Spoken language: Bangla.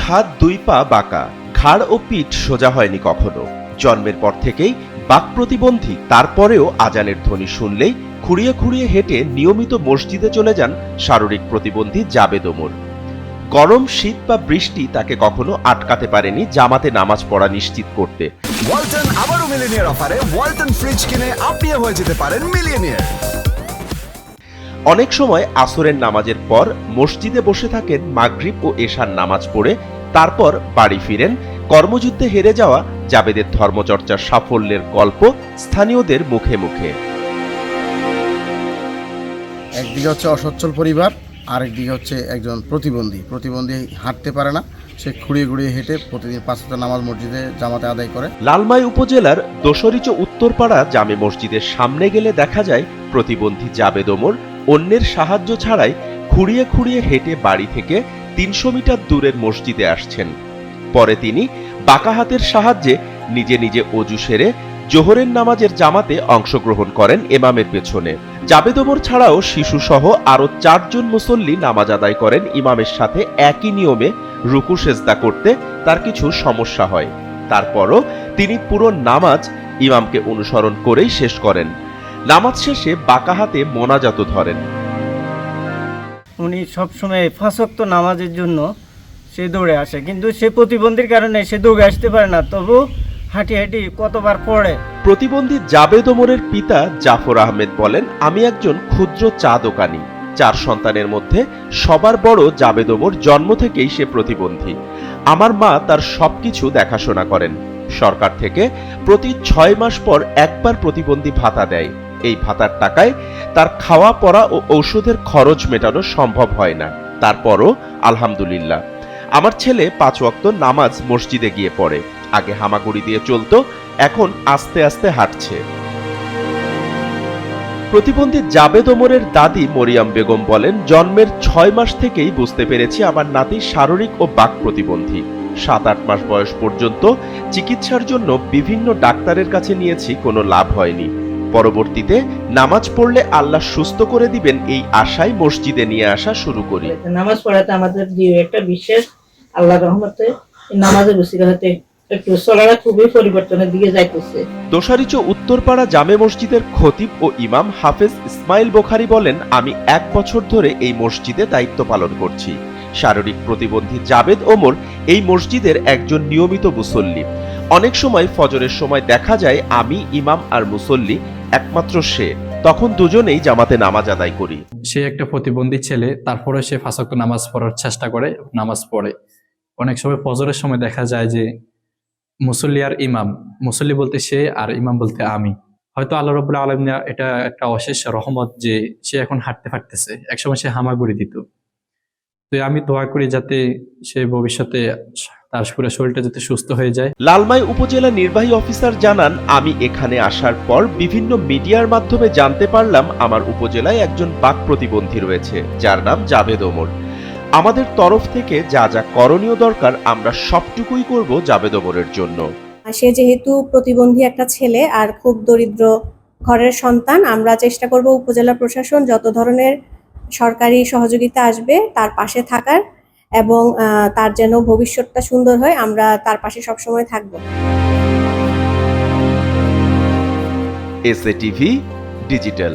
হাত দুই পা বাঁকা, ঘাড় ও পিঠ সোজা হয়নি কখনো। জন্মের পর থেকেই বাক প্রতিবন্ধী, তারপরেও আজানের ধ্বনি শুনলেই খুঁড়িয়ে খুঁড়িয়ে হেঁটে নিয়মিত মসজিদে চলে যান শারীরিক প্রতিবন্ধী জাবেদ ওমর। গরম, শীত বা বৃষ্টি তাকে কখনো আটকাতে পারেনি জামাতে নামাজ পড়া নিশ্চিত করতে। ওয়ালটন আবারও মিলিয়নিয়ার অফারে ওয়ালটন ফ্রিজ কিনে আপনিও হয়ে যেতে পারেন মিলিয়নিয়ার। অনেক সময় আসরের নামাজের পর মসজিদে বসে থাকেন মাগরিব ও এশার নামাজ পড়ে, তারপর বাড়ি ফিরেন। কর্মযুদ্ধে হেরে যাওয়া জাবেদের ধর্মচর্চার সাফল্যের গল্প স্থানীয়দের মুখে মুখে। একদিকে হচ্ছে অসচ্ছল পরিবার, আরেকদিকে হচ্ছে একজন প্রতিবন্ধী হাঁটতে পারে না, সে খুঁড়িয়ে খুঁড়িয়ে হেঁটে প্রতিদিন 5 ওয়াক্ত নামাজ মসজিদে জামাতে আদায় করে। লালমাই উপজেলার দোসরিচ উত্তরপাড়া জামে মসজিদের সামনে গেলে দেখা যায় প্রতিবন্ধী জাবেদ ওমর অন্যের সাহায্য ছাড়াই খুঁড়িয়ে খুঁড়িয়ে হেঁটে বাড়ি থেকে 300 মিটার দূরের মসজিদে আসছেন। পরে তিনি বাঁকা হাতের সাহায্যে নিজে নিজে অজু সেরে জোহরের নামাজের জামাতে অংশগ্রহণ করেন ইমামের পেছনে। জাবেদ ওমর ছাড়াও শিশুসহ আরও 4 জন মুসল্লি নামাজ আদায় করেন ইমামের সাথে। একই নিয়মে রুকু সেজদা করতে তার কিছু সমস্যা হয়, তারপরও তিনি পুরো নামাজ ইমামকে অনুসরণ করেই শেষ করেন। নামাজ শেষে বাঁকা হাতে মোনাজাত ধরেন। উনি সবসময় 5 ওয়াক্ত নামাজের জন্য সে দৌড়ে আসে, কিন্তু সে প্রতিবন্ধীর কারণে সে দৌড়ে আসতে পারে না, তবু হাঁটি হাঁটি কতবার পড়ে। প্রতিবন্ধী জাবেদ ওমরের পিতা জাফর আহমেদ বলেন, আমি একজন ক্ষুদ্র চা দোকানি। 4 সন্তানের মধ্যে সবার বড় জাবেদ ওমর। জন্ম থেকেই সে প্রতিবন্ধী। আমার মা তার সবকিছু দেখাশোনা করেন। সরকার থেকে প্রতি 6 মাস পর একবার প্রতিবন্ধী ভাতা দেয়। এই ভাতার টাকায় তার খাওয়া পড়া ও ঔষধের খরচ মেটানো সম্ভব হয় না। তারপরও আলহামদুলিল্লাহ, আমার ছেলে 5 ওয়াক্ত নামাজ মসজিদে গিয়ে পড়ে। আগে হামাগুড়ি দিয়ে চলতো, এখন আস্তে আস্তে হাঁটছে। প্রতিবন্ধী জাবেদ ওমরের দাদি মরিয়াম বেগম বলেন, জন্মের 6 মাস থেকেই বুঝতে পেরেছি আমার নাতি শারীরিক ও বাক প্রতিবন্ধী। 7-8 মাস বয়স পর্যন্ত চিকিৎসার জন্য বিভিন্ন ডাক্তারের কাছে নিয়েছি, কোনো লাভ হয়নি। পরবর্তীতে নামাজ পড়লে আল্লাহ সুস্থ করে দিবেন এই আশায় মসজিদে নিয়ে আসা শুরু করি। নামাজ পড়াতে আমাদের দৃঢ় একটা বিশ্বাস, আল্লাহর রহমতে নামাজের উসিলা হতে একটু চলাটা খুবই পরিবর্তনের দিকে যাইতেছে। দোসারিচ উত্তরপাড়া জামে মসজিদের খতিব ও ইমাম হাফেজ ইসমাইল বুখারী বলেন, আমি 1 বছর ধরে এই মসজিদে দায়িত্ব পালন করছি। শারীরিক প্রতিবন্ধী জাবেদ ওমর এই মসজিদের একজন নিয়মিত মুসল্লি। অনেক সময় ফজরের সময় দেখা যায় আমি ইমাম আর মুসল্লি একমাত্র সে, তখন দুজনেই জামাতে নামাজ আদায় করি। সে একটা প্রতিবন্ধী ছেলে, তারপরে সে 5 ওয়াক্ত নামাজ পড়ার চেষ্টা করে, নামাজ পড়ে। অনেক সময় ফজরের সময় দেখা যায় যে মুসল্লি আর ইমাম, মুসল্লি বলতে সে আর ইমাম বলতে আমি। হয়তো আল্লাহ রাব্বুল আলামিন এটা একটা অশেষ রহমত যে সে এখন হাঁটতে পারতেছে। একসময় সে হামাগুড়ি দিত। তো আমি দোয়া করি যাতে সে ভবিষ্যতে তার পুরো শরীরটা যাতে সুস্থ হয়ে যায়। লালমাই উপজেলা নির্বাহী অফিসার জানান, আমি এখানে আসার পর বিভিন্ন মিডিয়ার মাধ্যমে জানতে পারলাম আমার উপজেলায় একজন বাক প্রতিবন্ধী রয়েছে যার নাম জাবেদ ওমর। আমাদের তরফ থেকে যা যা করণীয় দরকার আমরা সবটুকুই করব জাবেদ ওমরের জন্য। সে যেহেতু প্রতিবন্ধী একটা ছেলে আর খুব দরিদ্র ঘরের সন্তান, আমরা চেষ্টা করব উপজেলা প্রশাসন যত ধরনের সরকারি সহযোগিতা আসবে তার পাশে থাকার, এবং তার যেন ভবিষ্যৎটা সুন্দর হয়, আমরা তার পাশে সবসময় থাকব। SA TV digital.